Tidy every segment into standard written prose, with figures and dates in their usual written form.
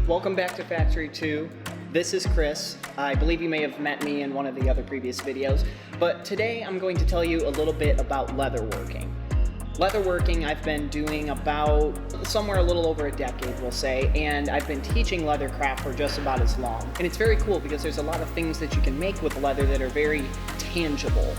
Welcome back to Factory 2. This is Chris. I believe you may have met me in one of the other previous videos, but today I'm going to tell you a little bit about leatherworking. Leatherworking I've been doing about somewhere a little over a decade, we'll say, and I've been teaching leathercraft for just about as long. And it's very cool because there's a lot of things that you can make with leather that are very tangible.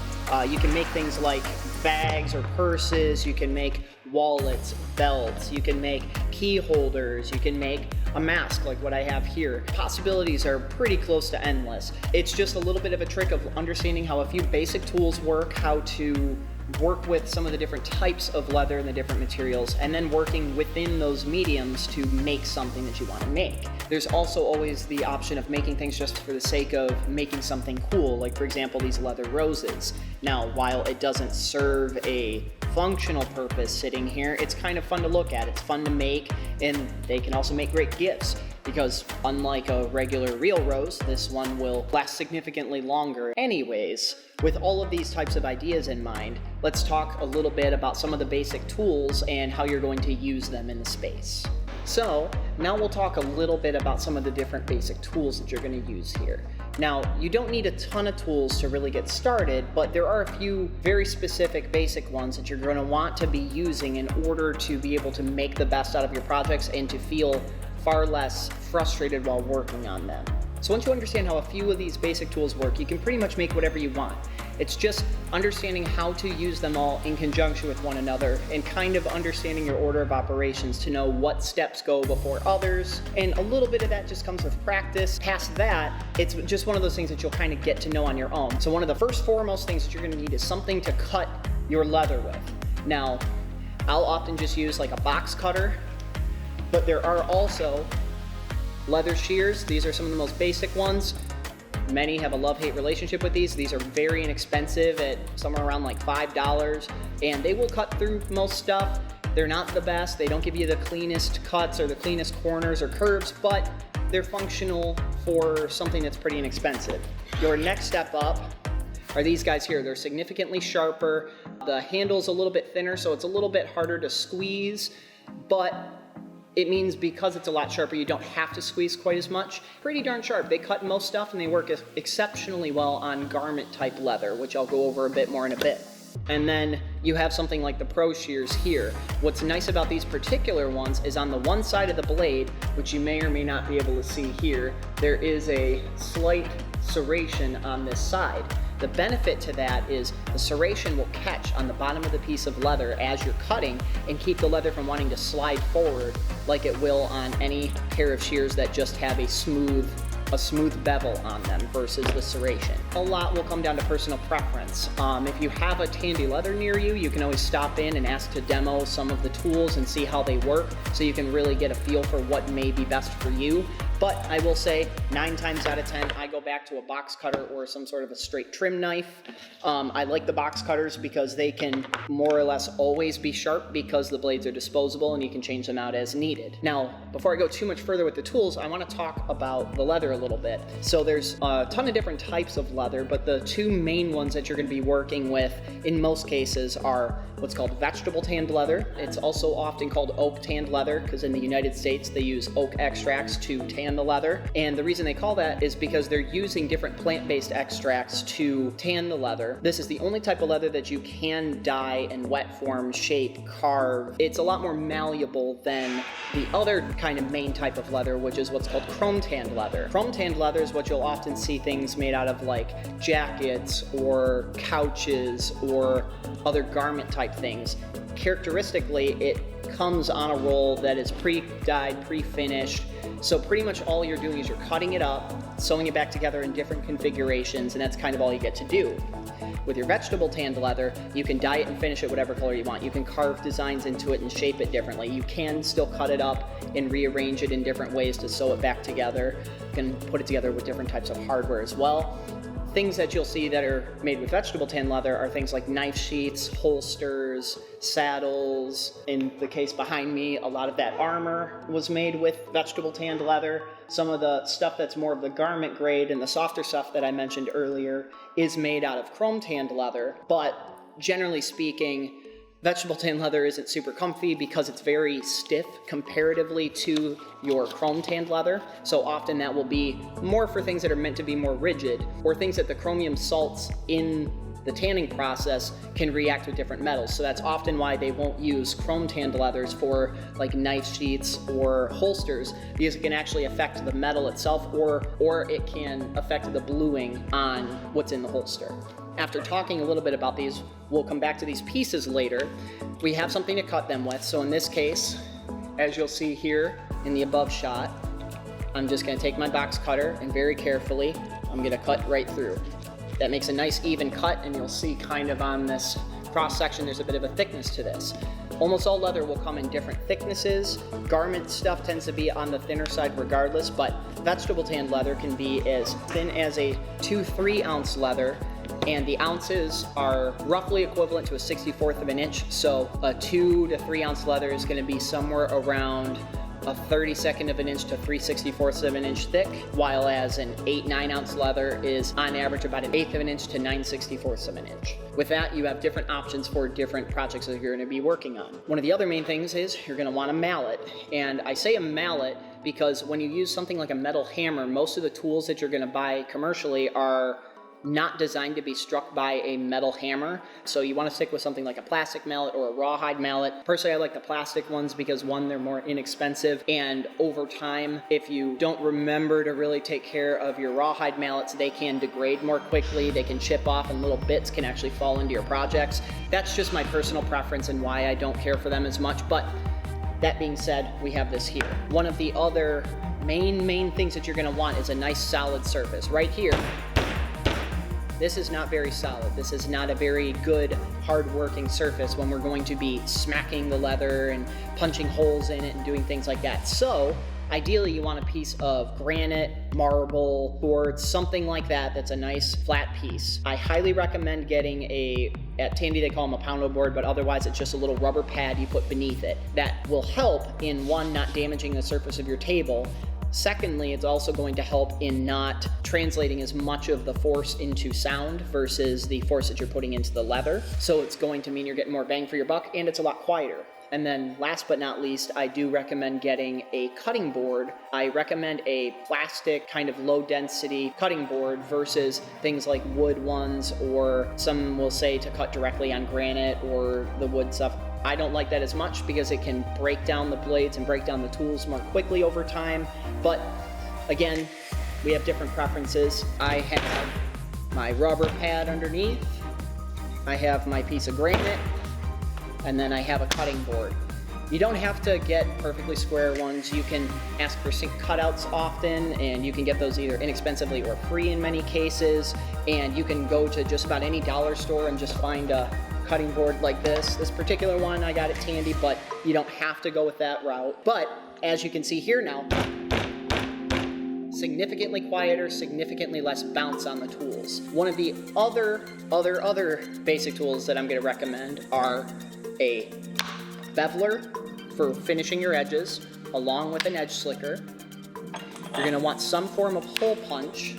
You can make things like bags or purses, you can make wallets, belts, you can make key holders, you can make a mask like what I have here. Possibilities are pretty close to endless. It's just a little bit of a trick of understanding how a few basic tools work, how to work with some of the different types of leather and the different materials, and then working within those mediums to make something that you want to make. There's also always the option of making things just for the sake of making something cool, like for example these leather roses. Now, while it doesn't serve a functional purpose sitting here, it's kind of fun to look at, it's fun to make, and they can also make great gifts. Because unlike a regular real rose, this one will last significantly longer. Anyways, with all of these types of ideas in mind, let's talk a little bit about some of the basic tools and how you're going to use them in the space. So now we'll talk a little bit about some of the different basic tools that you're going to use here. Now, you don't need a ton of tools to really get started, but there are a few very specific basic ones that you're going to want to be using in order to be able to make the best out of your projects and to feel far less frustrated while working on them. So once you understand how a few of these basic tools work, you can pretty much make whatever you want. It's just understanding how to use them all in conjunction with one another and kind of understanding your order of operations to know what steps go before others. And a little bit of that just comes with practice. Past that, it's just one of those things that you'll kind of get to know on your own. So one of the first foremost things that you're going to need is something to cut your leather with. Now, I'll often just use like a box cutter, but there are also leather shears. These are some of the most basic ones. Many have a love-hate relationship with these. These are very inexpensive at somewhere around like $5, and they will cut through most stuff. They're not the best. They don't give you the cleanest cuts or the cleanest corners or curves, but they're functional for something that's pretty inexpensive. Your next step up are these guys here. They're significantly sharper. The handle's a little bit thinner, so it's a little bit harder to squeeze, but it means because it's a lot sharper, you don't have to squeeze quite as much. Pretty darn sharp. They cut most stuff and they work exceptionally well on garment type leather, which I'll go over a bit more in a bit. And then you have something like the Pro Shears here. What's nice about these particular ones is on the one side of the blade, which you may or may not be able to see here, there is a slight serration on this side. The benefit to that is the serration will catch on the bottom of the piece of leather as you're cutting and keep the leather from wanting to slide forward like it will on any pair of shears that just have a smooth bevel on them versus the serration. A lot will come down to personal preference. If you have a Tandy Leather near you, you can always stop in and ask to demo some of the tools and see how they work so you can really get a feel for what may be best for you. But I will say 9 times out of 10, I go back to a box cutter or some sort of a straight trim knife. I like the box cutters because they can more or less always be sharp because the blades are disposable and you can change them out as needed. Now, before I go too much further with the tools, I want to talk about the leather a little bit. So there's a ton of different types of leather, but the two main ones that you're going to be working with in most cases are what's called vegetable tanned leather. It's also often called oak tanned leather because in the United States they use oak extracts to tan the leather. And the reason they call that is because they're using different plant-based extracts to tan the leather. This is the only type of leather that you can dye and wet form, shape, carve. It's a lot more malleable than the other kind of main type of leather, which is what's called chrome tanned leather. Chrome tanned leather is what you'll often see things made out of like jackets or couches or other garment type things. Characteristically, it comes on a roll that is pre-dyed, pre-finished. So pretty much all you're doing is you're cutting it up, sewing it back together in different configurations, and that's kind of all you get to do. With your vegetable tanned leather, you can dye it and finish it whatever color you want. You can carve designs into it and shape it differently. You can still cut it up and rearrange it in different ways to sew it back together. You can put it together with different types of hardware as well. Things that you'll see that are made with vegetable tan leather are things like knife sheaths, holsters, saddles. In the case behind me, a lot of that armor was made with vegetable tanned leather. Some of the stuff that's more of the garment grade and the softer stuff that I mentioned earlier is made out of chrome tanned leather, but generally speaking, Vegetable tan leather isn't super comfy because it's very stiff comparatively to your chrome tanned leather. So often that will be more for things that are meant to be more rigid, or things that the chromium salts in the tanning process can react with different metals. So that's often why they won't use chrome tanned leathers for like knife sheaths or holsters, because it can actually affect the metal itself, or it can affect the bluing on what's in the holster. After talking a little bit about these, we'll come back to these pieces later. We have something to cut them with. So in this case, as you'll see here in the above shot, I'm just gonna take my box cutter and very carefully, I'm gonna cut right through. That makes a nice even cut, and you'll see kind of on this cross section, there's a bit of a thickness to this. Almost all leather will come in different thicknesses. Garment stuff tends to be on the thinner side regardless, but vegetable tanned leather can be as thin as a 2-3 ounce leather, and the ounces are roughly equivalent to a 64th of an inch. So a 2 to 3 ounce leather is going to be somewhere around a 32nd of an inch to 3/64ths of an inch thick, while as an 8-9 ounce leather is on average about an 1/8 of an inch to 9/64ths of an inch. With that, you have different options for different projects that you're going to be working on. One of the other main things is you're going to want a mallet, and I say a mallet because when you use something like a metal hammer, most of the tools that you're going to buy commercially are not designed to be struck by a metal hammer. So you want to stick with something like a plastic mallet or a rawhide mallet. Personally, I like the plastic ones because one, they're more inexpensive, and over time, if you don't remember to really take care of your rawhide mallets, they can degrade more quickly, they can chip off, and little bits can actually fall into your projects. That's just my personal preference and why I don't care for them as much. But that being said, we have this here. One of the other main things that you're going to want is a nice solid surface. Right here, this is not very solid. This is not a very good, hard-working surface when we're going to be smacking the leather and punching holes in it and doing things like that. So, ideally you want a piece of granite, marble, quartz, something like that that's a nice flat piece. I highly recommend getting at Tandy they call them a poundo board, but otherwise it's just a little rubber pad you put beneath it. That will help in, one, not damaging the surface of your table. Secondly, it's also going to help in not translating as much of the force into sound versus the force that you're putting into the leather. So it's going to mean you're getting more bang for your buck, and it's a lot quieter. And then last but not least, I do recommend getting a cutting board. I recommend a plastic kind of low density cutting board versus things like wood ones, or some will say to cut directly on granite or the wood stuff. I don't like that as much because it can break down the blades and break down the tools more quickly over time. But again, we have different preferences. I have my rubber pad underneath, I have my piece of granite, and then I have a cutting board. You don't have to get perfectly square ones. You can ask for sink cutouts often, and you can get those either inexpensively or free in many cases. And you can go to just about any dollar store and just find a cutting board like this. This particular one I got at Tandy, but you don't have to go with that route. But as you can see here now, significantly quieter, significantly less bounce on the tools. One of the other basic tools that I'm going to recommend are a beveler for finishing your edges, along with an edge slicker. You're going to want some form of hole punch.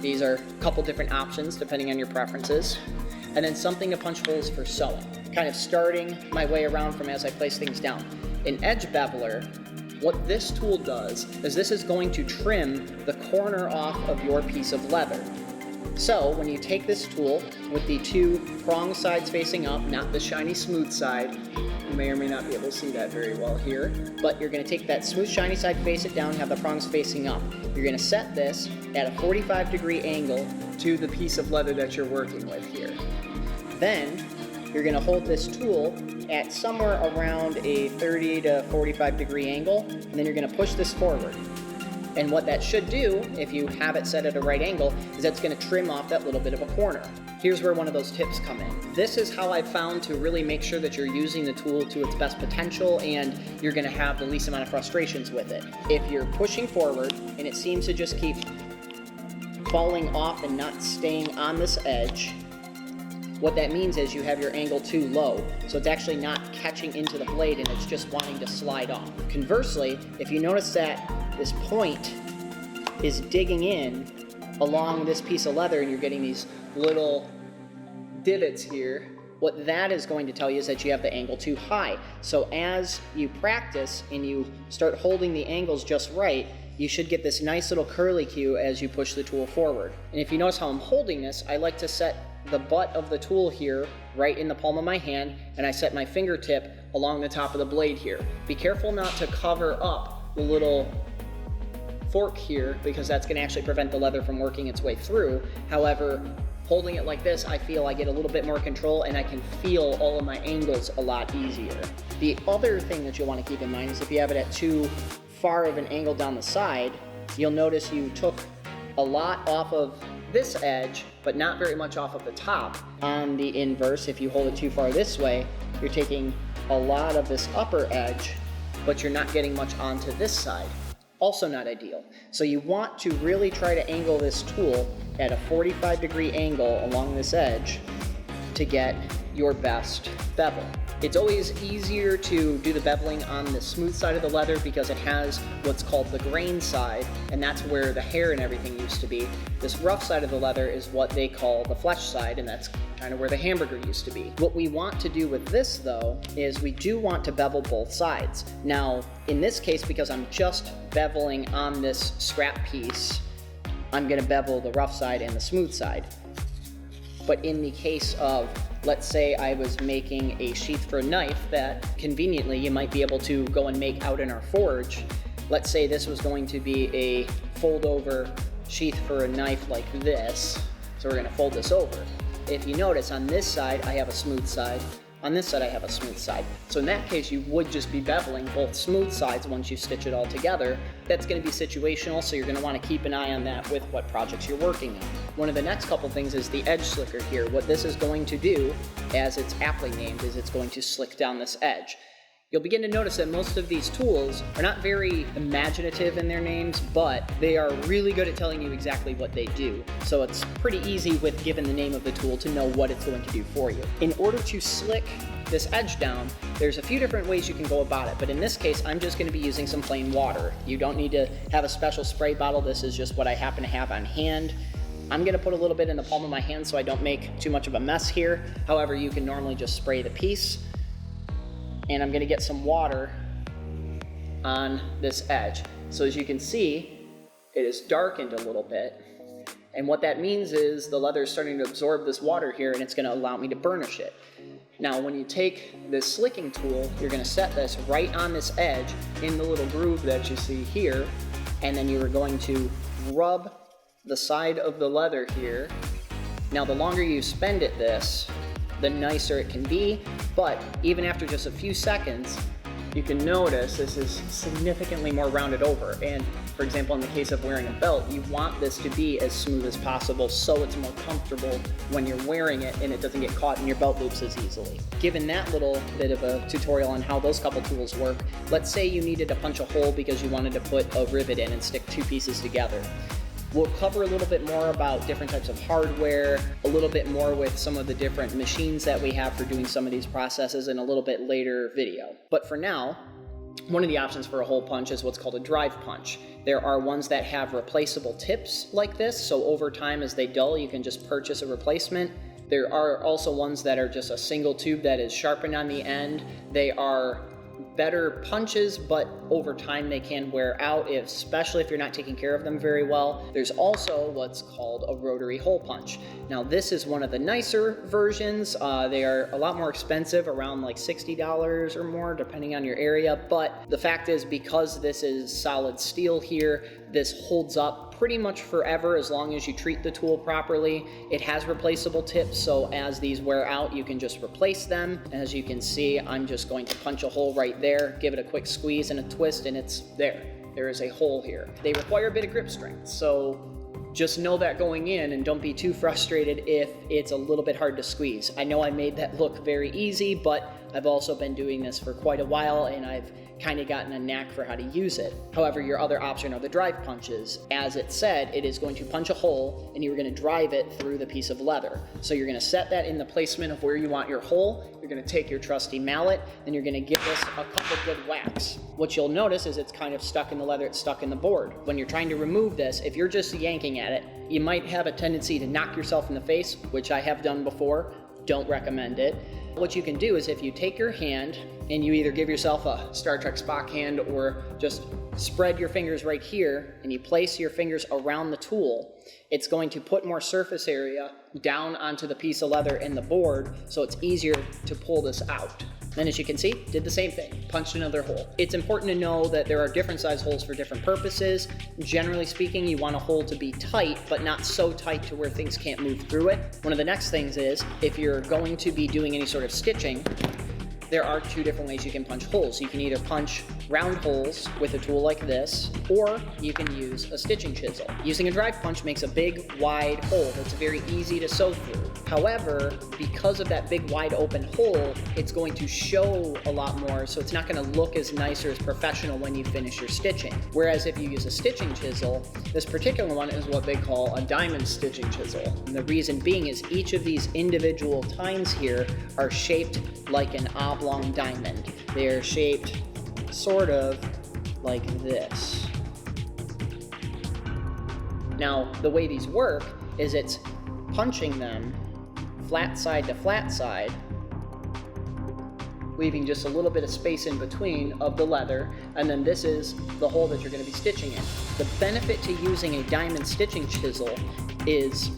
These are a couple different options depending on your preferences. And then something to punch holes for sewing. Kind of starting my way around from as I place things down. An edge beveler, what this tool does is this is going to trim the corner off of your piece of leather. So when you take this tool with the two prong sides facing up, not the shiny smooth side, you may or may not be able to see that very well here, but you're going to take that smooth shiny side, face it down, have the prongs facing up. You're going to set this at a 45-degree angle to the piece of leather that you're working with here. Then you're going to hold this tool at somewhere around a 30 to 45-degree angle, and then you're going to push this forward. And what that should do, if you have it set at a right angle, is that's going to trim off that little bit of a corner. Here's where one of those tips come in. This is how I've found to really make sure that you're using the tool to its best potential and you're going to have the least amount of frustrations with it. If you're pushing forward and it seems to just keep falling off and not staying on this edge, what that means is you have your angle too low, so it's actually not catching into the blade and it's just wanting to slide off. Conversely, if you notice that this point is digging in along this piece of leather and you're getting these little divots here, What that is going to tell you is that you have the angle too high. So as you practice and you start holding the angles just right, you should get this nice little curly cue as you push the tool forward. And if you notice how I'm holding this, I like to set the butt of the tool here right in the palm of my hand, and I set my fingertip along the top of the blade here. Be careful not to cover up the little fork here, because that's going to actually prevent the leather from working its way through. However, holding it like this, I feel I get a little bit more control and I can feel all of my angles a lot easier. The other thing that you'll want to keep in mind is if you have it at too far of an angle down the side, you'll notice you took a lot off of this edge, but not very much off of the top. On the inverse, if you hold it too far this way, you're taking a lot of this upper edge, but you're not getting much onto this side. Also not ideal. So you want to really try to angle this tool at a 45-degree angle along this edge to get your best bevel. It's always easier to do the beveling on the smooth side of the leather because it has what's called the grain side, and that's where the hair and everything used to be. This rough side of the leather is what they call the flesh side, and that's kind of where the hamburger used to be. What we want to do with this, though, is we do want to bevel both sides. Now, in this case, because I'm just beveling on this scrap piece, I'm going to bevel the rough side and the smooth side. But in the case of, let's say I was making a sheath for a knife that conveniently you might be able to go and make out in our forge. Let's say this was going to be a fold over sheath for a knife like this. So we're going to fold this over. If you notice, on this side I have a smooth side, on this side I have a smooth side. So in that case you would just be beveling both smooth sides once you stitch it all together. That's going to be situational, so you're going to want to keep an eye on that with what projects you're working on. One of the next couple things is the edge slicker here. What this is going to do, as it's aptly named, is it's going to slick down this edge. You'll begin to notice that most of these tools are not very imaginative in their names, but they are really good at telling you exactly what they do. So it's pretty easy with given the name of the tool to know what it's going to do for you. In order to slick this edge down, there's a few different ways you can go about it, but in this case I'm just going to be using some plain water. You don't need to have a special spray bottle. This is just what I happen to have on hand. I'm going to put a little bit in the palm of my hand so I don't make too much of a mess here. However, you can normally just spray the piece. And I'm going to get some water on this edge. So as you can see, it is darkened a little bit. And what that means is the leather is starting to absorb this water here, and it's going to allow me to burnish it. Now when you take this slicking tool, you're going to set this right on this edge in the little groove that you see here, and then you're going to rub the side of the leather here. Now the longer you spend at this, the nicer it can be, but even after just a few seconds, you can notice this is significantly more rounded over. And for example, in the case of wearing a belt, you want this to be as smooth as possible so it's more comfortable when you're wearing it and it doesn't get caught in your belt loops as easily. Given that little bit of a tutorial on how those couple tools work, let's say you needed to punch a hole because you wanted to put a rivet in and stick two pieces together. We'll cover a little bit more about different types of hardware, a little bit more with some of the different machines that we have for doing some of these processes in a little bit later video. But for now, one of the options for a hole punch is what's called a drive punch. There are ones that have replaceable tips like this, so over time as they dull, you can just purchase a replacement. There are also ones that are just a single tube that is sharpened on the end. They are better punches, but over time they can wear out, especially if you're not taking care of them very well. There's also what's called a rotary hole punch. Now this is one of the nicer versions. They are a lot more expensive, around like $60 or more depending on your area, but the fact is because this is solid steel here, this holds up pretty much forever as long as you treat the tool properly. It has replaceable tips, so as these wear out, you can just replace them. As you can see, I'm just going to punch a hole right there, give it a quick squeeze and a twist, and it's there. There is a hole here. They require a bit of grip strength, so just know that going in and don't be too frustrated if it's a little bit hard to squeeze. I know I made that look very easy, but I've also been doing this for quite a while and I've kind of gotten a knack for how to use it. However, your other option are the drive punches. As it said, it is going to punch a hole and you're going to drive it through the piece of leather. So you're going to set that in the placement of where you want your hole. You're going to take your trusty mallet and you're going to give this a couple good whacks. What you'll notice is it's kind of stuck in the leather, it's stuck in the board. When you're trying to remove this, if you're just yanking at it, you might have a tendency to knock yourself in the face, which I have done before. don't recommend it. What you can do is if you take your hand and you either give yourself a Star Trek Spock hand or just spread your fingers right here and you place your fingers around the tool, it's going to put more surface area down onto the piece of leather in the board, so it's easier to pull this out. Then as you can see, did the same thing, punched another hole. It's important to know that there are different size holes for different purposes. Generally speaking, you want a hole to be tight, but not so tight to where things can't move through it. One of the next things is, if you're going to be doing any sort of stitching, there are two different ways you can punch holes. You can either punch round holes with a tool like this, or you can use a stitching chisel. Using a drive punch makes a big, wide hole that's very easy to sew through. However, because of that big, wide open hole, it's going to show a lot more, so it's not gonna look as nice or as professional when you finish your stitching. Whereas if you use a stitching chisel, this particular one is what they call a diamond stitching chisel. And the reason being is each of these individual tines here are shaped like an oblong diamond. They are shaped sort of like this. Now, the way these work is it's punching them flat side to flat side, leaving just a little bit of space in between of the leather, and then this is the hole that you're going to be stitching in. The benefit to using a diamond stitching chisel is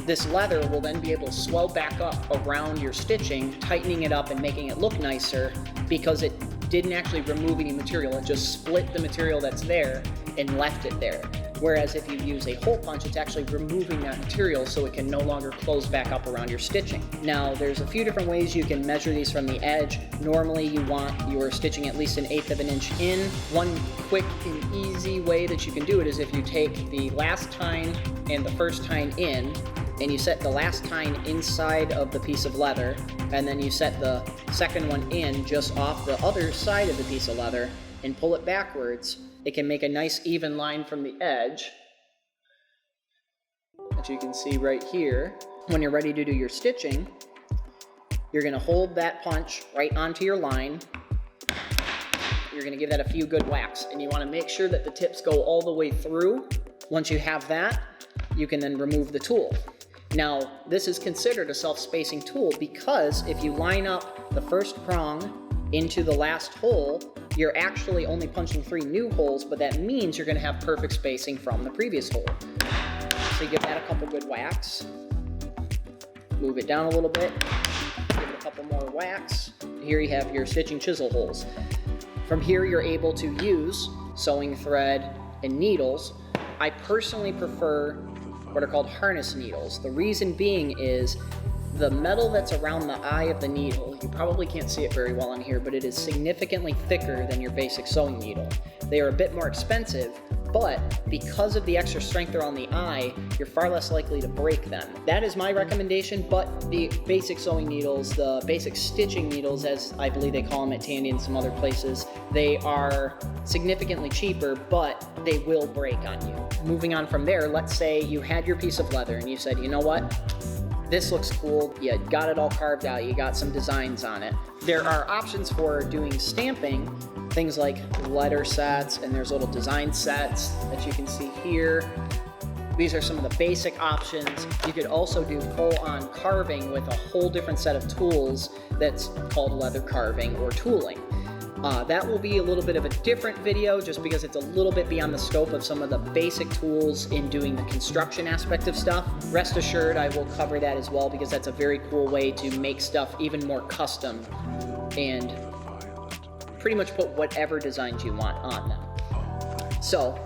this leather will then be able to swell back up around your stitching, tightening it up and making it look nicer, because it didn't actually remove any material. It just split the material that's there and left it there. Whereas if you use a hole punch, it's actually removing that material so it can no longer close back up around your stitching. Now, there's a few different ways you can measure these from the edge. Normally, you want your stitching at least 1/8 of an inch in. One quick and easy way that you can do it is if you take the last tine and the first tine in, and you set the last tine inside of the piece of leather, and then you set the second one in just off the other side of the piece of leather and pull it backwards. It can make a nice even line from the edge, that you can see right here. When you're ready to do your stitching, you're going to hold that punch right onto your line. You're going to give that a few good whacks, and you want to make sure that the tips go all the way through. Once you have that, you can then remove the tool. Now, this is considered a self-spacing tool because if you line up the first prong into the last hole, you're actually only punching 3 new holes, but that means you're going to have perfect spacing from the previous hole. So you give that a couple good whacks, move it down a little bit, give it a couple more whacks. Here you have your stitching chisel holes. From here you're able to use sewing thread and needles. I personally prefer what are called harness needles. The reason being is the metal that's around the eye of the needle, you probably can't see it very well on here, but it is significantly thicker than your basic sewing needle. They are a bit more expensive, but because of the extra strength around the eye, you're far less likely to break them. That is my recommendation, but the basic sewing needles, the basic stitching needles, as I believe they call them at Tandy and some other places, they are significantly cheaper, but they will break on you. Moving on from there, let's say you had your piece of leather and you said, you know what? This looks cool, you got it all carved out, you got some designs on it. There are options for doing stamping, things like letter sets, and there's little design sets that you can see here. These are some of the basic options. You could also do full-on carving with a whole different set of tools that's called leather carving or tooling. That will be a little bit of a different video just because it's a little bit beyond the scope of some of the basic tools in doing the construction aspect of stuff. Rest assured, I will cover that as well because that's a very cool way to make stuff even more custom and pretty much put whatever designs you want on them. So,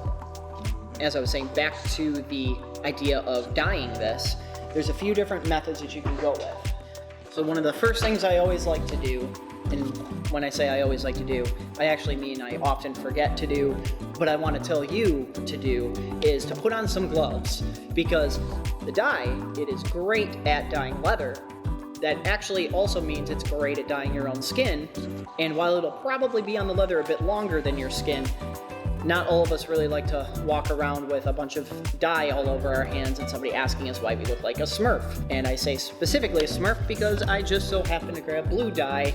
as I was saying, back to the idea of dyeing this, there's a few different methods that you can go with. So one of the first things I always like to do, and when I say I always like to do, I actually mean I often forget to do, but I want to tell you to do, is to put on some gloves. Because the dye, it is great at dyeing leather. That actually also means it's great at dyeing your own skin. And while it'll probably be on the leather a bit longer than your skin, not all of us really like to walk around with a bunch of dye all over our hands and somebody asking us why we look like a Smurf. And I say specifically a Smurf because I just so happen to grab blue dye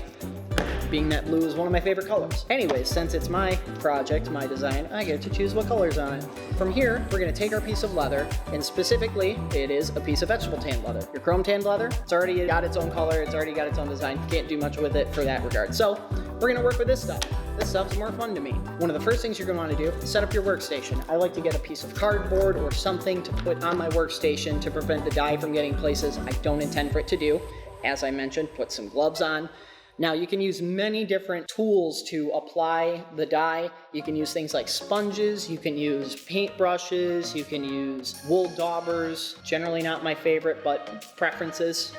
being that blue is one of my favorite colors. Anyways, since it's my project, my design, I get to choose what color's on it. From here, we're gonna take our piece of leather, and specifically, it is a piece of vegetable tanned leather. Your chrome tanned leather, it's already got its own color, it's already got its own design. Can't do much with it for that regard. So, we're gonna work with this stuff. This stuff's more fun to me. One of the first things you're gonna wanna do is set up your workstation. I like to get a piece of cardboard or something to put on my workstation to prevent the dye from getting places I don't intend for it to do. As I mentioned, put some gloves on. Now you can use many different tools to apply the dye. You can use things like sponges, you can use paint brushes, you can use wool daubers. Generally not my favorite, but preferences.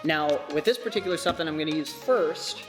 Now with this particular stuff that I'm gonna use first,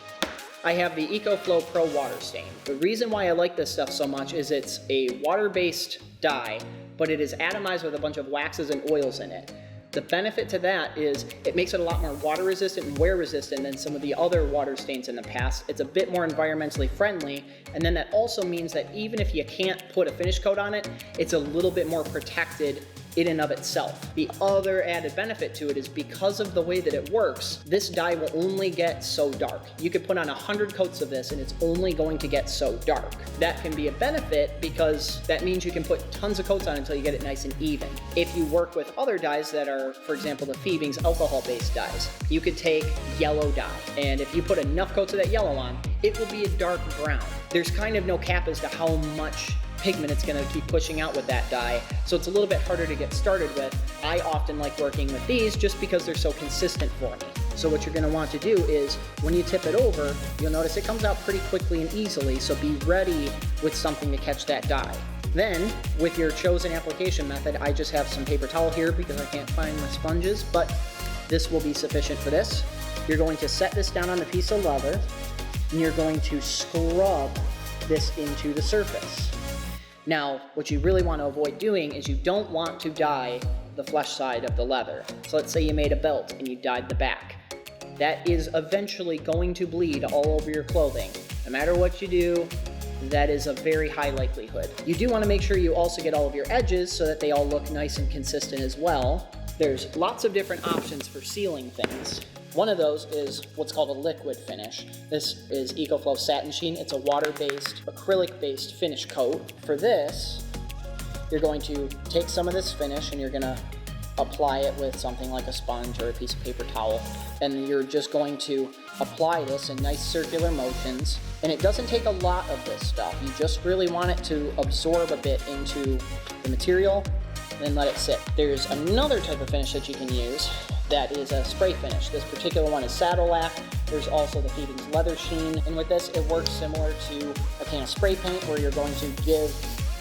I have the EcoFlow Pro Water Stain. The reason why I like this stuff so much is it's a water-based dye, but it is atomized with a bunch of waxes and oils in it. The benefit to that is it makes it a lot more water resistant and wear resistant than some of the other water stains in the past. It's a bit more environmentally friendly, and then that also means that even if you can't put a finish coat on it, it's a little bit more protected in and of itself. The other added benefit to it is because of the way that it works, this dye will only get so dark. You could put on 100 coats of this and it's only going to get so dark. That can be a benefit because that means you can put tons of coats on until you get it nice and even. If you work with other dyes that are, for example, the Phoebing's alcohol-based dyes, you could take yellow dye, and if you put enough coats of that yellow on, it will be a dark brown. There's kind of no cap as to how much pigment it's going to keep pushing out with that dye, so it's a little bit harder to get started with. I often like working with these just because they're so consistent for me. So what you're going to want to do is when you tip it over, you'll notice it comes out pretty quickly and easily, so be ready with something to catch that dye. Then with your chosen application method, I just have some paper towel here because I can't find my sponges, but this will be sufficient for this. You're going to set this down on a piece of leather and you're going to scrub this into the surface. Now, what you really want to avoid doing is you don't want to dye the flesh side of the leather. So let's say you made a belt and you dyed the back. That is eventually going to bleed all over your clothing. No matter what you do, that is a very high likelihood. You do want to make sure you also get all of your edges so that they all look nice and consistent as well. There's lots of different options for sealing things. One of those is what's called a liquid finish. This is EcoFlow Satin Sheen. It's a water-based, acrylic-based finish coat. For this, you're going to take some of this finish and you're gonna apply it with something like a sponge or a piece of paper towel. And you're just going to apply this in nice circular motions. And it doesn't take a lot of this stuff. You just really want it to absorb a bit into the material and let it sit. There's another type of finish that you can use that is a spray finish. This particular one is saddle lac. There's also the Phoebing's leather sheen. And with this, it works similar to a can of spray paint where you're going to give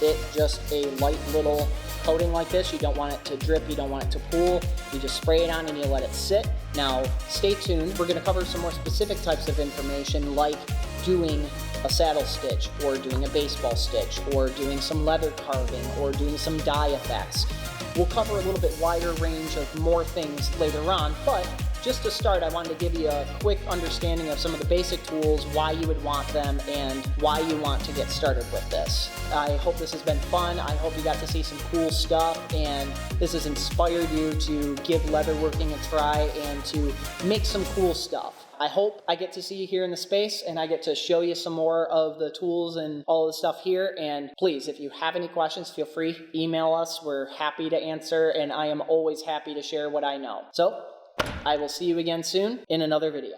it just a light little coating like this. You don't want it to drip, you don't want it to pool. You just spray it on and you let it sit. Now, stay tuned. We're gonna cover some more specific types of information like doing a saddle stitch or doing a baseball stitch or doing some leather carving or doing some dye effects. We'll cover a little bit wider range of more things later on, but just to start, I wanted to give you a quick understanding of some of the basic tools, why you would want them, and why you want to get started with this. I hope this has been fun. I hope you got to see some cool stuff, and this has inspired you to give leatherworking a try and to make some cool stuff. I hope I get to see you here in the space and I get to show you some more of the tools and all the stuff here. And please, if you have any questions, feel free, email us. We're happy to answer, and I am always happy to share what I know. So I will see you again soon in another video.